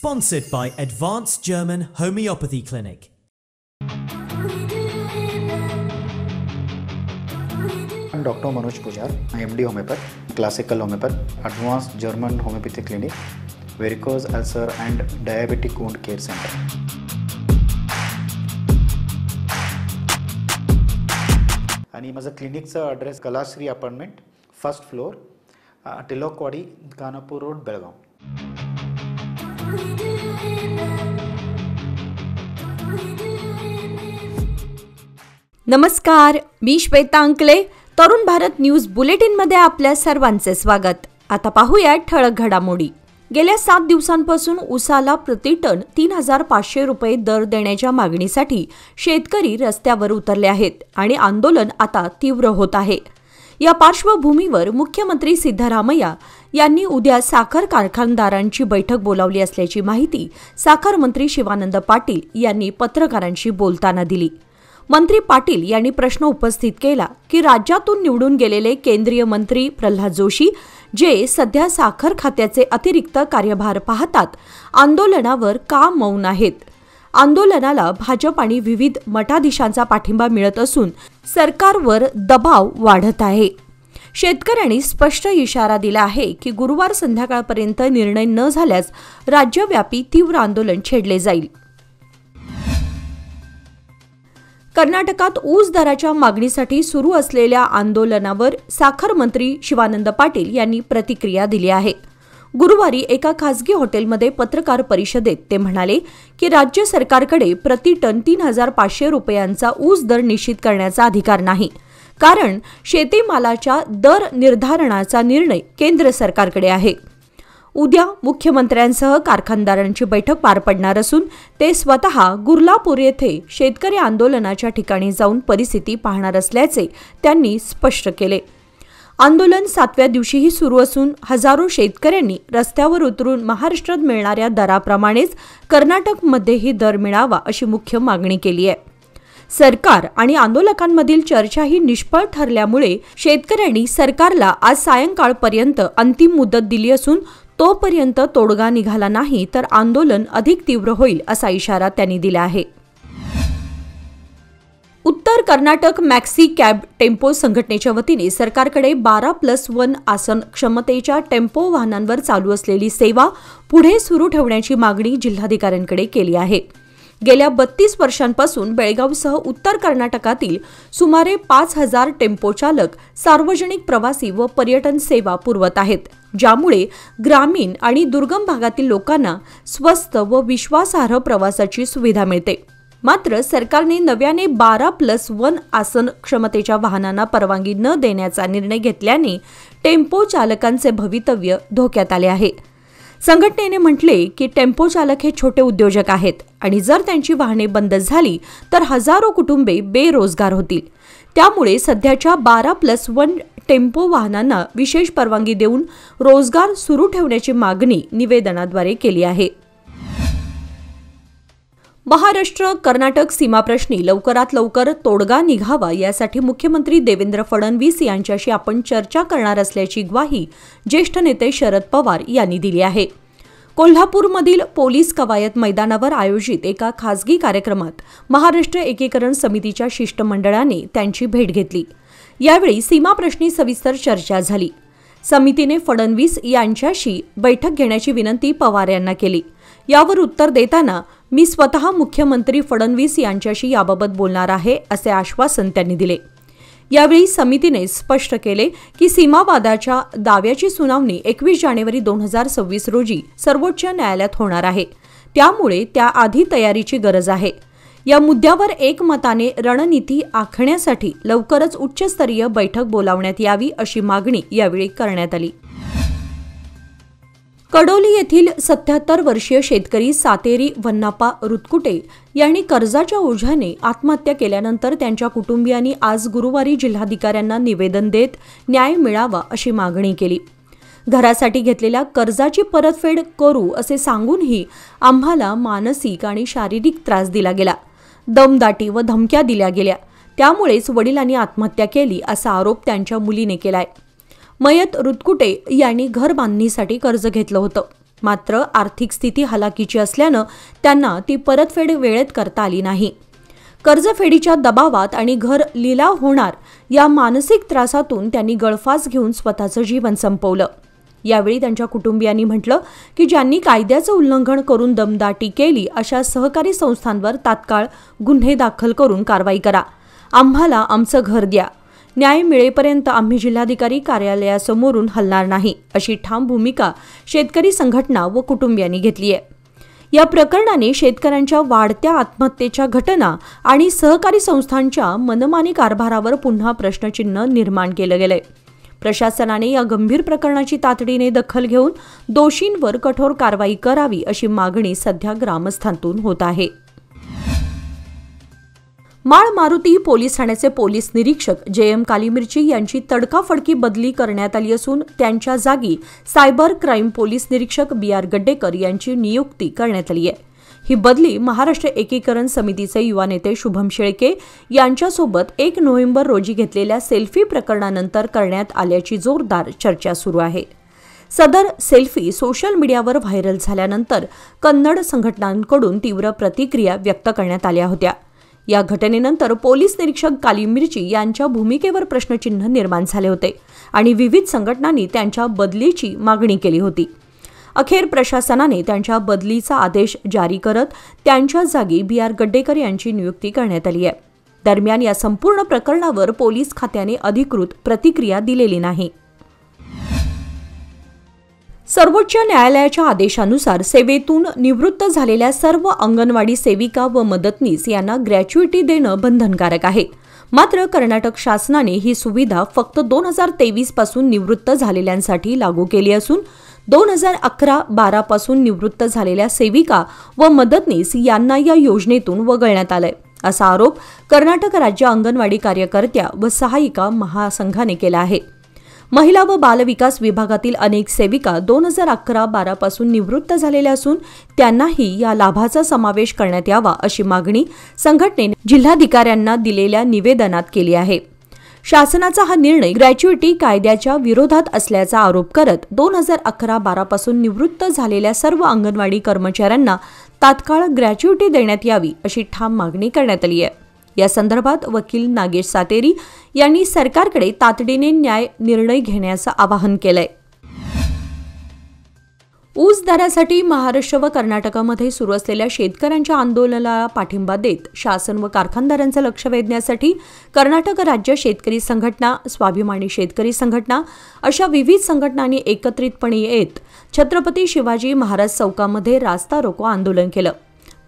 Sponsored by Advanced German Homeopathy Clinic. I'm Dr. Manoj Pujar, MD Homeopath, Classical Homeopath, Advanced German Homeopathy Clinic, Varicose Ulcer and Diabetic Wound Care Center. आणि माझा क्लिनिकचा address Kalashree apartment, first floor, Tilakwadi, Khanapur road, Belagavi. नमस्कार, मी श्वेता अंकले. Tarun Bharat news बुलेटिनमध्ये आपल्या सर्वांचे स्वागत. आता पाहूया ठळक घडामोडी. गेल्या 7 दिवसांपासून ऊसाला प्रति टन 3,500 रुपये दर देण्याच्या मागणीसाठी शेतकरी रस्त्यावर उतरले आहेत आणि आंदोलन आता तीव्र होत आहे. या पार्श्वभूमीवर मुख्यमंत्री सिद्धरामय्या यांनी उद्या साखर कारखानदारांची बैठक बोलावली असल्याची माहिती साखर मंत्री शिवानंद पाटील यांनी पत्रकारांशी बोलताना दिली. मंत्री पाटील यांनी प्रश्न उपस्थित केला की राज्यातून निवडून गेलेले केंद्रीय मंत्री प्रल्हाद जोशी, जे सध्या साखर खात्याचे अतिरिक्त कार्यभार पाहतात, आंदोलनावर का मौन आहेत? आंदोलनाला भाजप आणि विविध मठाधीशांचा पाठिंबा मिळत असून सरकारवर दबाव वाढत आहे. शेतकऱ्यांनी स्पष्ट इशारा दिला आहे की गुरुवार संध्याकाळपर्यंत निर्णय न झाल्यास राज्यव्यापी तीव्र आंदोलन छेडले जाईल. कर्नाटकात ऊस दराच्या मागणीसाठी सुरू असलेल्या आंदोलनावर साखर मंत्री शिवानंद पाटील यांनी प्रतिक्रिया दिली आहे. गुरुवारी एका खासगी हॉटेलमध्ये पत्रकार परिषदेत ते म्हणाले की राज्य सरकारकडे प्रति टन 3,500 रुपयांचा ऊस दर निश्चित करण्याचा अधिकार नाही, कारण शेतीमालाच्या दर निर्धारणाचा निर्णय केंद्र सरकारकडे आहे. उद्या मुख्यमंत्र्यांसह कारखानदारांची बैठक पार पडणार असून ते स्वतः गुरलापूर येथे शेतकरी आंदोलनाच्या ठिकाणी जाऊन परिस्थिती पाहणार असल्याचे त्यांनी स्पष्ट केले. आंदोलन 7व्या दिवशीही सुरू असून हजारो शेतकऱ्यांनी रस्त्यावर उतरून महाराष्ट्रात मिळणाऱ्या दराप्रमाणेच कर्नाटकमध्येही दर मिळावा अशी मुख्य मागणी केली आहे. सरकार आणि आंदोलकांमधील चर्चाही निष्फळ ठरल्यामुळे शेतकऱ्यांनी सरकारला आज सायंकाळपर्यंत अंतिम मुदत दिली असून तोपर्यंत तोडगा निघाला नाही तर आंदोलन अधिक तीव्र होईल असा इशारा त्यांनी दिला आहे. उत्तर कर्नाटक मॅक्सी कॅब टेम्पो संघटनेच्या वतीने सरकारकडे 12+1 आसन क्षमतेच्या टेम्पो वाहनांवर चालू असलेली सेवा पुढे सुरू ठेवण्याची मागणी जिल्हाधिकाऱ्यांकडे केली आहे. गेल्या 32 वर्षांपासून बेळगावसह उत्तर कर्नाटकातील सुमारे 5,000 टेम्पो चालक सार्वजनिक प्रवासी व पर्यटन सेवा पुरवत आहेत, ज्यामुळे ग्रामीण आणि दुर्गम भागातील लोकांना स्वस्त व विश्वासार्ह प्रवासाची सुविधा मिळते. मात्र सरकारने नव्याने 12+1 आसन क्षमतेच्या वाहनांना परवानगी न देण्याचा निर्णय घेतल्याने टेम्पो चालकांचे भवितव्य धोक्यात आले आहे. संघटनेने म्हटले की टेम्पो चालक हे छोटे उद्योजक आहेत आणि जर त्यांची वाहने बंद झाली तर हजारो कुटुंबे बेरोजगार होतील. त्यामुळे सध्याच्या 12+1 टेम्पो वाहनांना विशेष परवानगी देऊन रोजगार सुरू ठेवण्याची मागणी निवेदनाद्वारे केली आहे. महाराष्ट्र कर्नाटक सीमाप्रश्नी लवकरात लवकर तोडगा निघावा यासाठी मुख्यमंत्री देवेंद्र फडणवीस यांच्याशी आपण चर्चा करणार असल्याची ग्वाही ज्येष्ठ नेते शरद पवार यांनी दिली आहे. कोल्हापूरमधील पोलीस कवायत मैदानावर आयोजित एका खासगी कार्यक्रमात महाराष्ट्र एकीकरण समितीच्या शिष्टमंडळाने त्यांची भेट घेतली. यावेळी सीमाप्रश्नी सविस्तर चर्चा झाली. समितीने फडणवीस यांच्याशी बैठक घेण्याची विनंती पवार यांना केली. यावर उत्तर देताना मी स्वतः मुख्यमंत्री फडणवीस यांच्याशी याबाबत बोलणार आहे असे आश्वासन त्यांनी दिले. यावेळी समितीने स्पष्ट केले की सीमावादाच्या दाव्याची सुनावणी 21 जानेवारी 2026 रोजी सर्वोच्च न्यायालयात होणार आहे, त्यामुळे त्याआधी तयारीची गरज आहे. या मुद्द्यावर एकमताने रणनीती आखण्यासाठी लवकरच उच्चस्तरीय बैठक बोलावण्यात यावी अशी मागणी यावेळी करण्यात आली. कडोली येथील 77 वर्षीय शेतकरी सातेरी वन्नाप्पा रुतकुटे यांनी कर्जाच्या ओझ्याने आत्महत्या केल्यानंतर त्यांच्या कुटुंबियांनी आज गुरुवारी जिल्हाधिकाऱ्यांना निवेदन देत न्याय मिळावा अशी मागणी केली. घरासाठी घेतलेल्या कर्जाची परतफेड करू असे सांगूनही आम्हाला मानसिक आणि शारीरिक त्रास दिला गेला, दमदाटी व धमक्या दिल्या गेल्या, त्यामुळेच वडिलांनी आत्महत्या केली असा आरोप त्यांच्या मुलीने केलाय. मयत रुतकुटे यांनी घर बांधणीसाठी कर्ज घेतलं होतं. मात्र आर्थिक स्थिती हलाखीची असल्यानं त्यांना ती परतफेड वेळेत करता आली नाही. कर्जफेडीच्या दबावात आणि घर लिलाव होणार या मानसिक त्रासातून त्यांनी गळफास घेऊन स्वतःचं जीवन संपवलं. यावेळी त्यांच्या कुटुंबियांनी म्हटलं की ज्यांनी कायद्याचं उल्लंघन करून दमदाटी केली अशा सहकारी संस्थांवर तात्काळ गुन्हे दाखल करून कारवाई करा. आम्हाला आमचं घर द्या. न्याय मिळेपर्यंत आम्ही जिल्हाधिकारी कार्यालयासमोरून हलणार नाही, अशी ठाम भूमिका शेतकरी संघटना व कुटुंबियांनी घेतली आहे. या प्रकरणाने शेतकऱ्यांच्या वाढत्या आत्महत्येच्या घटना आणि सहकारी संस्थांच्या मनमानी कारभारावर पुन्हा प्रश्नचिन्ह निर्माण केलं गेलंय. प्रशासनाने या गंभीर प्रकरणाची तातडीने दखल घेऊन दोषींवर कठोर कारवाई करावी अशी मागणी सध्या ग्रामस्थांतून होत आहे. माळ मारुती पोलीस ठाण्याचे पोलीस निरीक्षक JM कालीमिर्ची यांची तडकाफडकी बदली करण्यात आली असून त्यांच्या जागी सायबर क्राईम पोलीस निरीक्षक BR गड्डेकर यांची नियुक्ती करण्यात आली आहे. ही बदली महाराष्ट्र एकीकरण समितीचे युवा नेते शुभम शेळके यांच्यासोबत 1 नोव्हेंबर रोजी घेतलेल्या सेल्फी प्रकरणानंतर करण्यात आल्याची जोरदार चर्चा सुरू आहे. सदर सेल्फी सोशल मीडियावर व्हायरल झाल्यानंतर कन्नड संघटनांकडून तीव्र प्रतिक्रिया व्यक्त करण्यात आल्या होत्या. या घटनेनंतर पोलीस निरीक्षक कालीमिर्ची यांच्या भूमिकेवर प्रश्नचिन्ह निर्माण झाले होते आणि विविध संघटनांनी त्यांच्या बदलीची मागणी केली होती. अखेर प्रशासनाने त्यांच्या बदलीचा आदेश जारी करत त्यांच्या जागी BR गड्डेकर यांची नियुक्ती करण्यात आली आहे. दरम्यान या संपूर्ण प्रकरणावर पोलीस खात्याने अधिकृत प्रतिक्रिया दिलेली नाही. सर्वोच्च न्यायालयाच्या आदेशानुसार सेवेतून निवृत्त झालेल्या सर्व अंगणवाडी सेविका व मदतनीस यांना ग्रॅच्युइटी देणं बंधनकारक आहे. मात्र कर्नाटक शासनाने ही सुविधा फक्त 2023 पासून निवृत्त झालेल्यांसाठी लागू केली असून 2011-12 पासून निवृत्त झालेल्या सेविका व मदतनीस यांना या योजनेतून वगळण्यात आलंय, असा आरोप कर्नाटक राज्य अंगणवाडी कार्यकर्त्या व सहायिका महासंघाने केला आहे. महिला व बालविकास विभागातील अनेक सेविका 2011-12 पासून निवृत्त झालेल्या असून त्यांनाही या लाभाचा समावेश करण्यात यावा अशी मागणी संघटनेने जिल्हाधिकाऱ्यांना दिलेल्या निवेदनात केली आहे. शासनाचा हा निर्णय ग्रॅच्युइटी कायद्याच्या विरोधात असल्याचा आरोप करत 2011-12 पासून निवृत्त झालेल्या सर्व अंगणवाडी कर्मचाऱ्यांना तात्काळ ग्रॅच्युइटी देण्यात यावी अशी ठाम मागणी करण्यात आली आहे. या संदर्भात वकील नागेश सातेरी यांनी सरकारकडे तातडीने न्याय निर्णय घेण्याचं आवाहन केलंय. ऊस दरासाठी महाराष्ट्र व कर्नाटकामध्ये सुरू असलेल्या शेतकऱ्यांच्या आंदोलनाला पाठिंबा देत शासन व कारखानदारांचं लक्ष वेधण्यासाठी कर्नाटक राज्य शेतकरी संघटना, स्वाभिमानी शेतकरी संघटना अशा विविध संघटनांनी एकत्रितपणे येत छत्रपती शिवाजी महाराज चौकामध्ये रास्ता रोको आंदोलन केलं.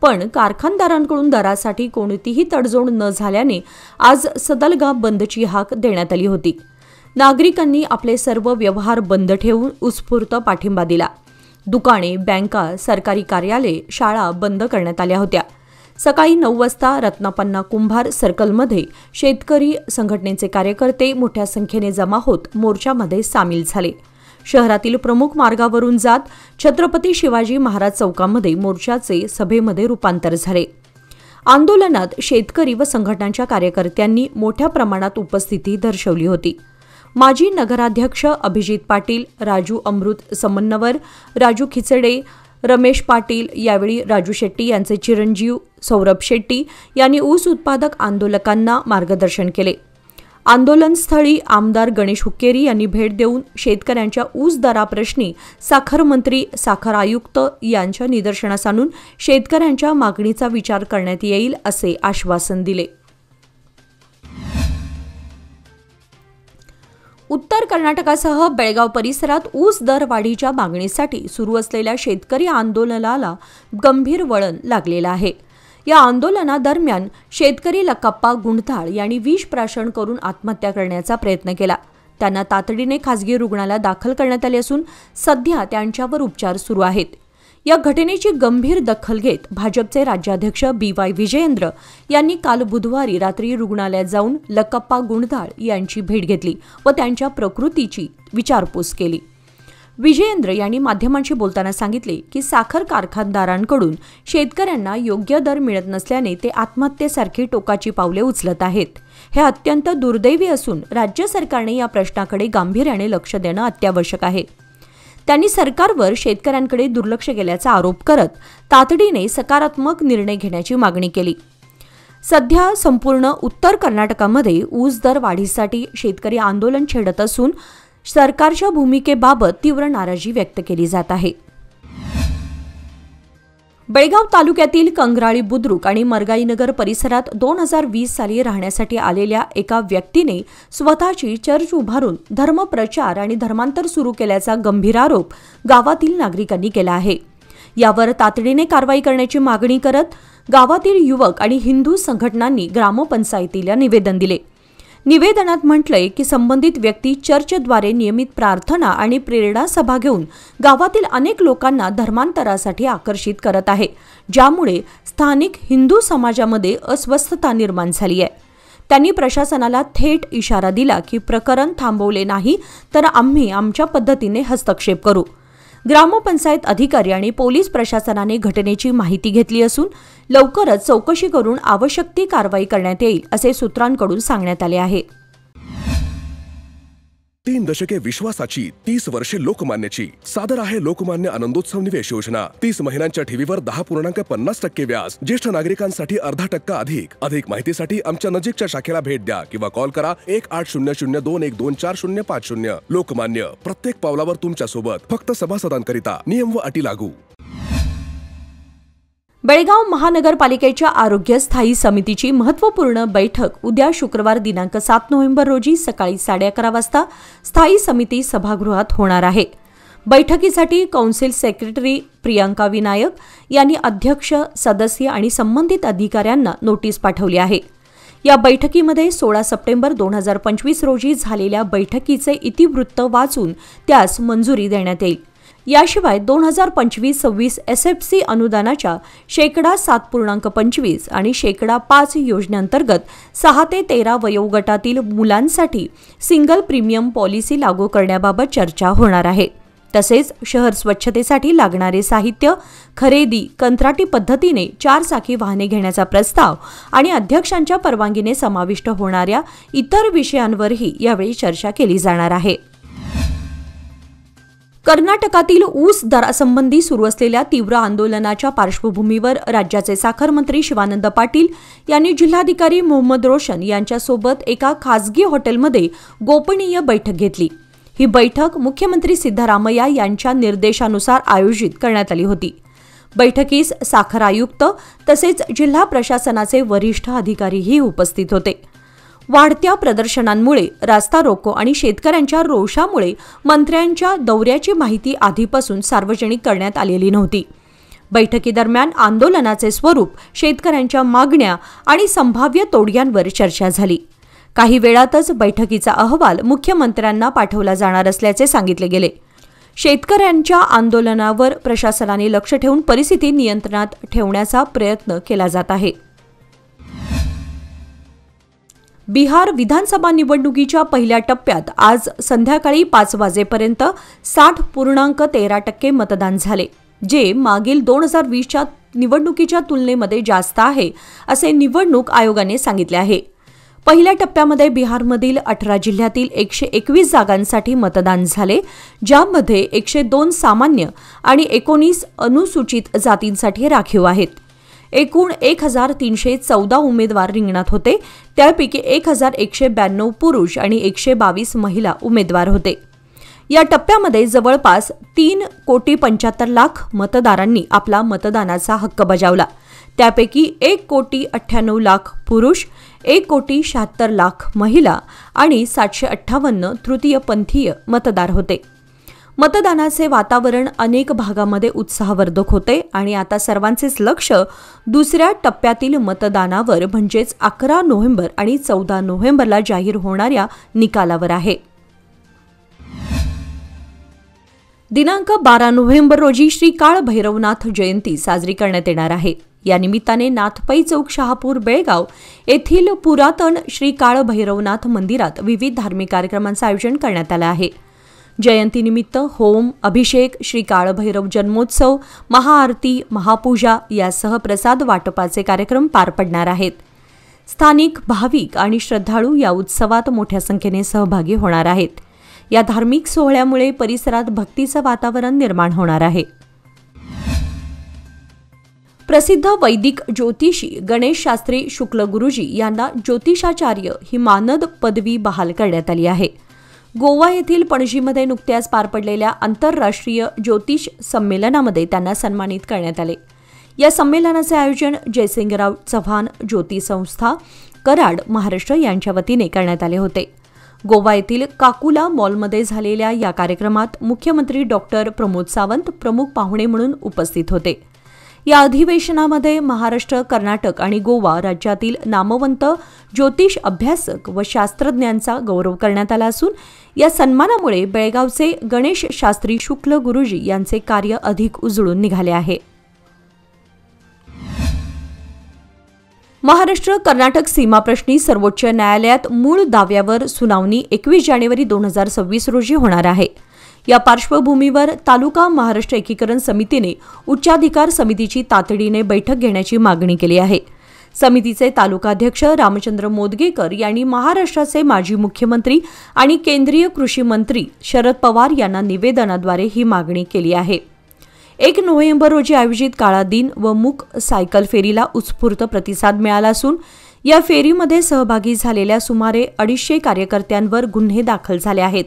पण कारखानदारांकडून दरासाठी कोणतीही तडजोड न झाल्याने आज सदलगा बंदची हाक देण्यात आली होती. नागरिकांनी आपले सर्व व्यवहार बंद ठेवून उत्स्फूर्त पाठिंबा दिला. दुकाने, बँका, सरकारी कार्यालये, शाळा बंद करण्यात आल्या होत्या. सकाळी 9 वाजता रत्नापन्ना कुंभार सर्कलमध्ये शेतकरी संघटनेचे कार्यकर्ते मोठ्या संख्येने जमा होत मोर्चामध्ये सामील झाले. शहरातील प्रमुख मार्गावरून जात छत्रपती शिवाजी महाराज चौकामध्ये मोर्चाचे सभेमध्ये रूपांतर झाले. आंदोलनात शेतकरी व संघटनांच्या कार्यकर्त्यांनी मोठ्या प्रमाणात उपस्थिती दर्शवली होती. माजी नगराध्यक्ष अभिजित पाटील, राजू अमृत समन्नवर, राजू खिचडे, रमेश पाटील, यावेळी राजू शेट्टी यांचे चिरंजीव सौरभ शेट्टी यांनी ऊस उत्पादक आंदोलकांना मार्गदर्शन केले. आंदोलनस्थळी आमदार गणेश हुक्केरी यांनी भेट देऊन शेतकऱ्यांच्या ऊस दराप्रश्नी साखर मंत्री, साखर आयुक्त यांच्या निदर्शनास आणून शेतकऱ्यांच्या मागणीचा विचार करण्यात येईल असे आश्वासन दिले. उत्तर कर्नाटकासह बेळगाव परिसरात ऊस दर वाढीच्या मागणीसाठी सुरू असलेल्या शेतकरी आंदोलनाला गंभीर वळण लागलेलं आहे. या आंदोलनादरम्यान शेतकरी लकाप्पा गुंडथाळ यांनी विष प्राशन करून आत्महत्या करण्याचा प्रयत्न केला. त्यांना तातडीने खासगी रुग्णालयात दाखल करण्यात आले असून सध्या त्यांच्यावर उपचार सुरू आहेत. या घटनेची गंभीर दखल घेत भाजपचे राज्याध्यक्ष BY विजयेंद्र यांनी काल बुधवारी रात्री रुग्णालयात जाऊन लकाप्पा गुंडथाळ यांची भेट घेतली व त्यांच्या प्रकृतीची विचारपूस केली. विजयेंद्र यांनी माध्यमांशी बोलताना सांगितले की साखर कारखानदारांकडून शेतकऱ्यांना योग्य दर मिळत नसल्याने ते आत्महत्येसारखी टोकाची पावले उचलत आहेत. हे अत्यंत दुर्दैवी असून राज्य सरकारने या प्रश्नाकडे गांभीर्याने लक्ष देणं अत्यावश्यक आहे. त्यांनी सरकारवर शेतकऱ्यांकडे दुर्लक्ष केल्याचा आरोप करत तातडीने सकारात्मक निर्णय घेण्याची मागणी केली. सध्या संपूर्ण उत्तर कर्नाटकामध्ये ऊस दर वाढीसाठी शेतकरी आंदोलन छेडत असून सरकारच्या भूमिकेबाबत तीव्र नाराजी व्यक्त केली जात आहे. बेळगाव तालुक्यातील कंग्राळी बुद्रुक आणि मरगाईनगर परिसरात 2020 साली राहण्यासाठी आलेल्या एका व्यक्तीने स्वतःची चर्च उभारून धर्मप्रचार आणि धर्मांतर सुरू केल्याचा गंभीर आरोप गावातील नागरिकांनी केला आहे. यावर तातडीने कारवाई करण्याची मागणी करत गावातील युवक आणि हिंदू संघटनांनी ग्रामपंचायतीला निवेदन दिले. निवेदनात म्हटलंय की संबंधित व्यक्ती चर्चद्वारे नियमित प्रार्थना आणि प्रेरणा सभा घेऊन गावातील अनेक लोकांना धर्मांतरासाठी आकर्षित करत आहे, ज्यामुळे स्थानिक हिंदू समाजामध्ये अस्वस्थता निर्माण झाली आहे. त्यांनी प्रशासनाला थेट इशारा दिला की प्रकरण थांबवले नाही तर आम्ही आमच्या पद्धतीने हस्तक्षेप करू. ग्रामपंचायत अधिकारी आणि पोलीस प्रशासनाने घटनेची माहिती घेतली असून लवकरच चौकशी करून आवश्यक ती कारवाई करण्यात येईल असे सूत्रांकडून सांगण्यात आले आहे. 3 दशके विश्वासाची, 30 वर्षे लोकमान्याची. सादर आहे लोकमान्य आनंदोत्सव निवेश योजना. 30 महिन्यांच्या ठेवीवर 10.50% व्याज. ज्येष्ठ नागरिकांसाठी 0.5% अधिक माहितीसाठी आमच्या नजीकच्या शाखेला भेट द्या किंवा कॉल करा 180021245050. लोकमान्य, प्रत्येक पावलावर तुमच्या सोबत. फक्त सभासदांकरिता. नियम व अटी लागू. बेळगाव महानगरपालिकेच्या आरोग्य स्थायी समितीची महत्त्वपूर्ण बैठक उद्या शुक्रवार दिनांक 7 नोव्हेंबर रोजी सकाळी 11:30 वाजता स्थायी समिती सभागृहात होणार आहे. बैठकीसाठी कौन्सिल सेक्रेटरी प्रियांका विनायक यांनी अध्यक्ष, सदस्य आणि संबंधित अधिकाऱ्यांना नोटीस पाठवली आहे. या बैठकीमध्ये 16 सप्टेंबर 2025 रोजी झालेल्या बैठकीचे इतिवृत्त वाचून त्यास मंजुरी देण्यात येईल. याशिवाय 2025-26 SFC अनुदानाच्या 7.25% आणि 5% योजनेअंतर्गत 6 ते 13 वयोगटातील मुलांसाठी सिंगल प्रीमियम पॉलिसी लागू करण्याबाबत चर्चा होणार आहे. तसेच शहर स्वच्छतेसाठी लागणारे साहित्य खरेदी, कंत्राटी पद्धतीने 4 चाकी वाहने घेण्याचा प्रस्ताव आणि अध्यक्षांच्या परवानगीने समाविष्ट होणाऱ्या इतर विषयांवरही यावेळी चर्चा केली जाणार आहे. कर्नाटकातील ऊस दरासंबंधी सुरू असलेल्या तीव्र आंदोलनाच्या पार्श्वभूमीवर राज्याचे साखर मंत्री शिवानंद पाटील यांनी जिल्हाधिकारी मोहम्मद रोशन यांच्यासोबत एका खासगी हॉटेलमध्ये गोपनीय बैठक घेतली. ही बैठक मुख्यमंत्री सिद्धरामय्या यांच्या निर्देशानुसार आयोजित करण्यात आली होती. बैठकीस साखर आयुक्त तसेच जिल्हा प्रशासनाचे वरिष्ठ अधिकारीही उपस्थित होते. वाढत्या प्रदर्शनांमुळे, रास्ता रोको आणि शेतकऱ्यांच्या रोषामुळे मंत्र्यांच्या दौऱ्याची माहिती आधीपासून सार्वजनिक करण्यात आलेली नव्हती. बैठकीदरम्यान आंदोलनाचे स्वरूप, शेतकऱ्यांच्या मागण्या आणि संभाव्य तोडग्यांवर चर्चा झाली. काही वेळातच बैठकीचा अहवाल मुख्यमंत्र्यांना पाठवला जाणार असल्याचे सांगितले गेले. शेतकऱ्यांच्या आंदोलनावर प्रशासनाने लक्ष ठेवून परिस्थिती नियंत्रणात ठेवण्याचा प्रयत्न केला जात आहे. बिहार विधानसभा निवडणुकीच्या पहिल्या टप्प्यात आज संध्याकाळी 5 वाजेपर्यंत 60.13% मतदान झाले, जे मागील 2020च्या निवडणुकीच्या तुलनेमध्ये जास्त आहे, असे निवडणूक आयोगाने सांगितले आहे. पहिल्या टप्प्यामध्ये बिहारमधील 18 जिल्ह्यातील 121 जागांसाठी मतदान झाले, ज्यामध्ये 102 सामान्य आणि 19 अनुसूचित जातींसाठी राखीव आहेत. एकूण 1314 उमेदवार रिंगणात होते, त्यापैकी 1192 पुरुष आणि 122 महिला उमेदवार होते. या टप्प्यामध्ये जवळपास 3,75,00,000 मतदारांनी आपला मतदानाचा हक्क बजावला. त्यापैकी 1,98,00,000 पुरुष, 1,76,00,000 महिला आणि 758 तृतीयपंथीय मतदार होते. मतदानाचे वातावरण अनेक भागामध्ये उत्साहवर्धक होते आणि आता सर्वांचेच लक्ष दुसऱ्या टप्प्यातील मतदानावर म्हणजेच 11 नोव्हेंबर आणि 14 नोव्हेंबरला जाहीर होणाऱ्या निकालावर आहे. दिनांक 12 नोव्हेंबर रोजी श्री काळ भैरवनाथ जयंती साजरी करण्यात येणार आहे. या निमित्ताने नाथपै चौक, शहापूर, बेळगाव येथील पुरातन श्री काळ भैरवनाथ मंदिरात विविध धार्मिक कार्यक्रमांचे आयोजन करण्यात आले आहे. जयंतीनिमित्त होम, अभिषेक, श्री काळ भैरव जन्मोत्सव, महाआरती, महापूजा यासह प्रसाद वाटपाचे कार्यक्रम पार पडणार आहेत. स्थानिक भाविक आणि श्रद्धाळू या उत्सवात मोठ्या संख्येने सहभागी होणार आहेत. या धार्मिक सोहळ्यामुळे परिसरात भक्तीचं वातावरण निर्माण होणार आहे. प्रसिद्ध वैदिक ज्योतिषी गणेश शास्त्री शुक्ल गुरुजी यांना ज्योतिषाचार्य ही मानद पदवी बहाल करण्यात आली आहे. गोवा येथील पणजीमध्ये नुकत्याच पार पडलेल्या आंतरराष्ट्रीय ज्योतिष संमेलनामध्ये त्यांना सन्मानित करण्यात आले. या संमेलनाचे आयोजन जयसिंगराव चव्हाण ज्योती संस्था कराड महाराष्ट्र यांच्या वतीने करण्यात आले होते. गोवा येथील काकुला मॉलमध्ये झालेल्या या कार्यक्रमात मुख्यमंत्री डॉक्टर प्रमोद सावंत प्रमुख पाहुणे म्हणून उपस्थित होते. या अधिवेशनामध्ये महाराष्ट्र, कर्नाटक आणि गोवा राज्यातील नामवंत ज्योतिष अभ्यासक व शास्त्रज्ञांचा गौरव करण्यात आला असून या सन्मानामुळे बेळगावचे गणेश शास्त्री शुक्ल गुरुजी यांचे कार्य अधिक उजळून निघाले आहे. महाराष्ट्र कर्नाटक सीमाप्रश्नी सर्वोच्च न्यायालयात मूळ दाव्यावर सुनावणी 21 जानेवारी 2026 रोजी होणार आहे. या पार्श्वभूमीवर तालुका महाराष्ट्र एकीकरण समितीने उच्चाधिकार समितीची तातडीने बैठक घेण्याची मागणी केली आहे. समितीचे तालुकाध्यक्ष रामचंद्र मोदगेकर यांनी महाराष्ट्राचे माजी मुख्यमंत्री आणि केंद्रीय कृषी मंत्री शरद पवार यांना निवेदनाद्वारे ही मागणी केली आहे. 1 नोव्हेंबर रोजी आयोजित काळा दिन व मूक सायकल फेरीला उत्स्फूर्त प्रतिसाद मिळाला असून या फेरीमध्ये सहभागी झालेल्या सुमारे 250 कार्यकर्त्यांवर गुन्हे दाखल झाले आहेत.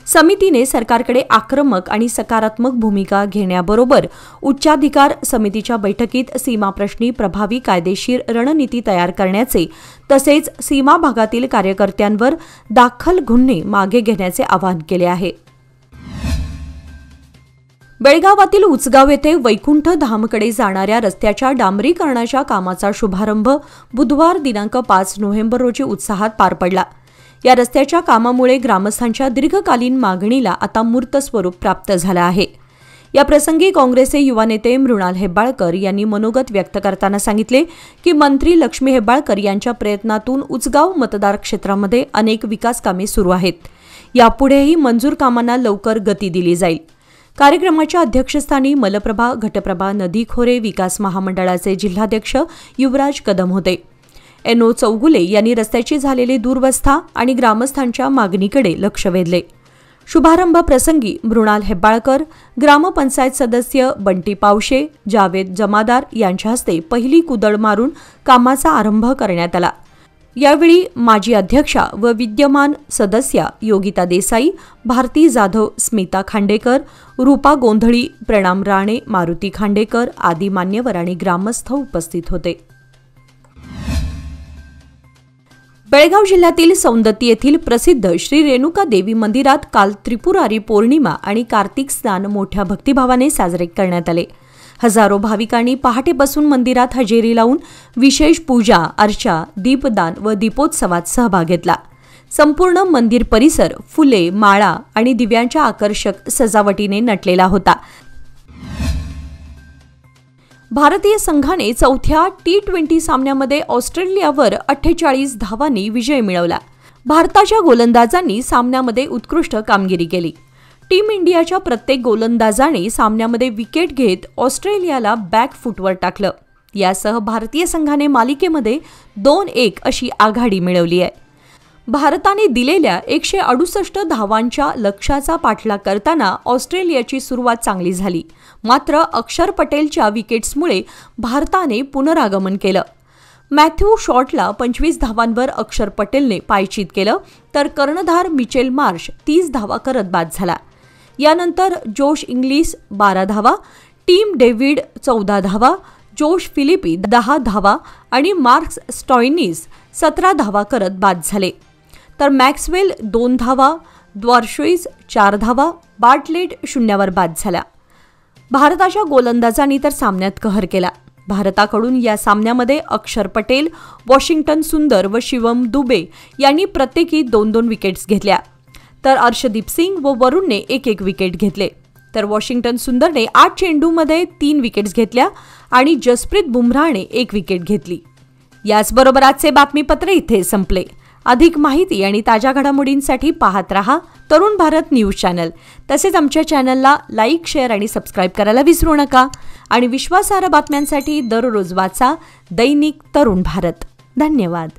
समितीने सरकारकडे आक्रमक आणि सकारात्मक भूमिका घेण्याबरोबर उच्चाधिकार समितीच्या बैठकीत सीमाप्रश्नी प्रभावी कायदेशीर रणनीती तयार करण्याचे तसेच सीमा भागातील कार्यकर्त्यांवर दाखल गुन्हे मागे घेण्याचे आवाहन केले आहे. बेळगावातील उचगाव येथे वैकुंठ धामकडे जाणाऱ्या रस्त्याच्या डांबरीकरणाच्या कामाचा शुभारंभ बुधवार दिनांक 5 नोव्हेंबर रोजी उत्साहात पार पडला. या रस्त्याच्या कामामुळे ग्रामस्थांच्या दीर्घकालीन मागणीला आता मूर्त स्वरूप प्राप्त झालं आहे. या प्रसंगी काँग्रेसचे युवा नेते मृणाल हेब्बाळकर यांनी मनोगत व्यक्त करताना सांगितले की मंत्री लक्ष्मी हेब्बाळकर यांच्या प्रयत्नातून उचगाव मतदार क्षेत्रामध्ये अनेक विकास कामे सुरू आहेत. यापुढेही मंजूर कामांना लवकर गती दिली जाईल. कार्यक्रमाच्या अध्यक्षस्थानी मलप्रभा घटप्रभा नदी खोरे विकास महामंडळाचे जिल्हाध्यक्ष युवराज कदम होते. एनओ चौगुले यांनी रस्त्याची झालेली दुरवस्था आणि ग्रामस्थांच्या मागणीकडे लक्ष वेधले. शुभारंभ प्रसंगी मृणाल हेब्बाळकर, ग्रामपंचायत सदस्य बंटी पावशे, जावेद जमादार यांच्या हस्ते पहिली कुदळ मारून कामाचा आरंभ करण्यात आला. यावेळी माजी अध्यक्षा व विद्यमान सदस्या योगिता देसाई, भारती जाधव, स्मिता खांडेकर, रूपा गोंधळी, प्रणाम राणे, मारुती खांडेकर आदी मान्यवर आणि ग्रामस्थ उपस्थित होते. बेळगाव जिल्ह्यातील सौंदत्ती येथील प्रसिद्ध श्री रेणुका देवी मंदिरात काल त्रिपुरारी पौर्णिमा आणि कार्तिक स्नान मोठ्या भक्तिभावाने साजरे करण्यात आले. हजारो भाविकांनी पहाटेपासून मंदिरात हजेरी लावून विशेष पूजा, अर्चा, दीपदान व दीपोत्सवात सहभाग घेतला. संपूर्ण मंदिर परिसर फुले, माळा आणि दिव्यांच्या आकर्षक सजावटीने नटलेला होता. भारतीय संघाने चौथ्या T20 सामन्यामध्ये ऑस्ट्रेलियावर 48 धावांनी विजय मिळवला. भारताच्या गोलंदाजांनी सामन्यामध्ये उत्कृष्ट कामगिरी केली. टीम इंडियाच्या प्रत्येक गोलंदाजाने सामन्यामध्ये विकेट घेत ऑस्ट्रेलियाला बॅक फूटवर टाकलं. यासह भारतीय संघाने मालिकेमध्ये 2-1 अशी आघाडी मिळवली आहे. भारताने दिलेल्या 168 धावांच्या लक्ष्याचा पाठलाग करताना ऑस्ट्रेलियाची सुरुवात चांगली झाली. मात्र अक्षर पटेलच्या विकेट्समुळे भारताने पुनरागमन केलं. मॅथ्यू शॉटला 25 धावांवर अक्षर पटेलने पायचीत केलं तर कर्णधार मिचेल मार्श 30 धावा करत बाद झाला. यानंतर जोश इंग्लिश 12 धावा, टीम डेव्हिड 14 धावा, जोश फिलिपी 10 धावा आणि मार्क्स स्टॉयनिस 17 धावा करत बाद झाले. तर मॅक्सवेल 2 धावा, द्वारशुईस 4 धावा, बार्टलेट 0वर बाद झाला. भारताच्या गोलंदाजांनी तर सामन्यात कहर केला. भारताकडून या सामन्यामध्ये अक्षर पटेल, वॉशिंग्टन सुंदर व शिवम दुबे यांनी प्रत्येकी 2-2 विकेट्स घेतल्या. तर अर्शदीप सिंग व वरुणने 1-1 विकेट घेतले. तर वॉशिंग्टन सुंदरने 8 चेंडूमध्ये 3 विकेट्स घेतल्या आणि जसप्रीत बुमराहने 1 विकेट घेतली. याचबरोबर आजचे बातमीपत्र इथे संपले. अधिक माहिती आणि ताज्या घडामोडींसाठी पाहत रहा तरुण भारत न्यूज चॅनल. तसेच आमच्या चॅनलला लाईक, शेअर आणि सबस्क्राईब करायला विसरू नका. आणि विश्वासार्ह बातम्यांसाठी दररोज वाचा दैनिक तरुण भारत. धन्यवाद.